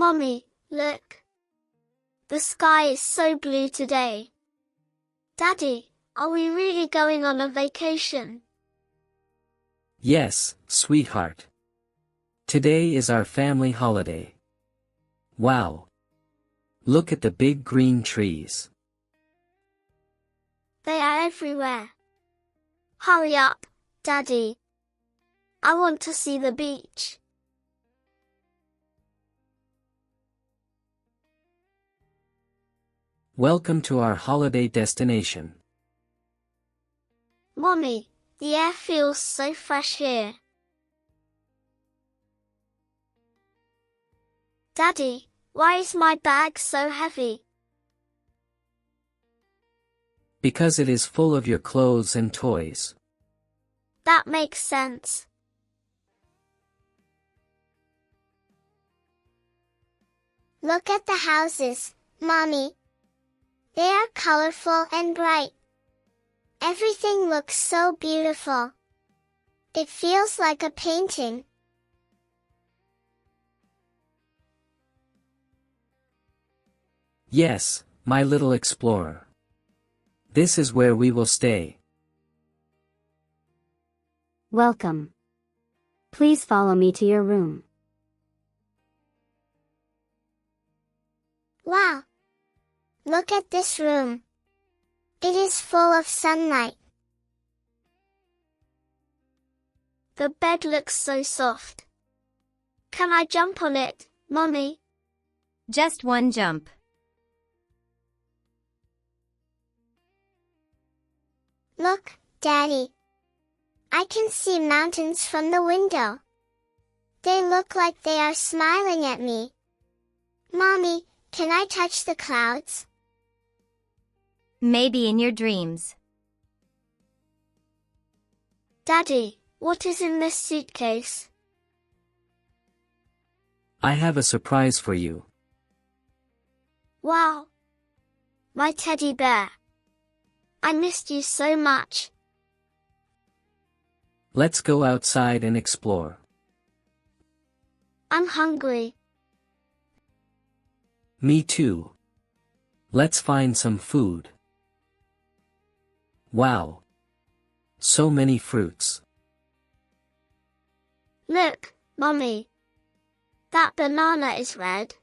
Mommy, look. The sky is so blue today. Daddy, are we really going on a vacation? Yes, sweetheart. Today is our family holiday. Wow. Look at the big green trees. They are everywhere. Hurry up, Daddy. I want to see the beach. Welcome to our holiday destination. Mommy, the air feels so fresh here. Daddy, why is my bag so heavy? Because it is full of your clothes and toys. That makes sense. Look at the houses, Mommy. They are colorful and bright. Everything looks so beautiful. It feels like a painting. Yes, my little explorer. This is where we will stay. Welcome. Please follow me to your room. Wow! Look at this room. It is full of sunlight. The bed looks so soft. Can I jump on it, Mommy? Just one jump. Look, Daddy. I can see mountains from the window. They look like they are smiling at me. Mommy, can I touch the clouds? Maybe in your dreams. Daddy, what is in this suitcase? I have a surprise for you. Wow! My teddy bear. I missed you so much. Let's go outside and explore. I'm hungry. Me too. Let's find some food. Wow! So many fruits. Look, Mommy. That banana is red.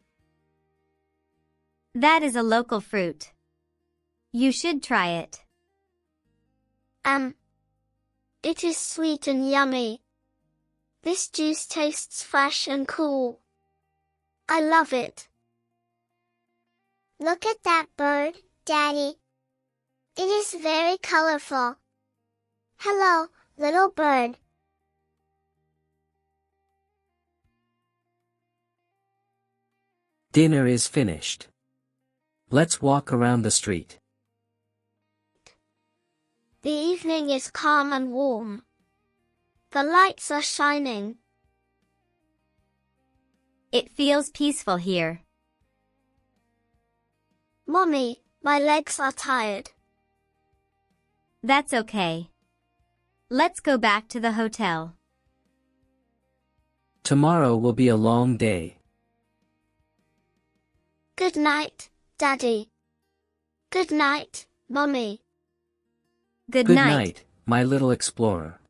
That is a local fruit. You should try it. It is sweet and yummy. This juice tastes fresh and cool. I love it. Look at that bird, Daddy. It is very colorful. Hello, little bird. Dinner is finished. Let's walk around the street. The evening is calm and warm. The lights are shining. It feels peaceful here. Mommy, my legs are tired. That's okay. Let's go back to the hotel. Tomorrow will be a long day. Good night, Daddy. Good night, Mommy. Good Good night. night, my little explorer.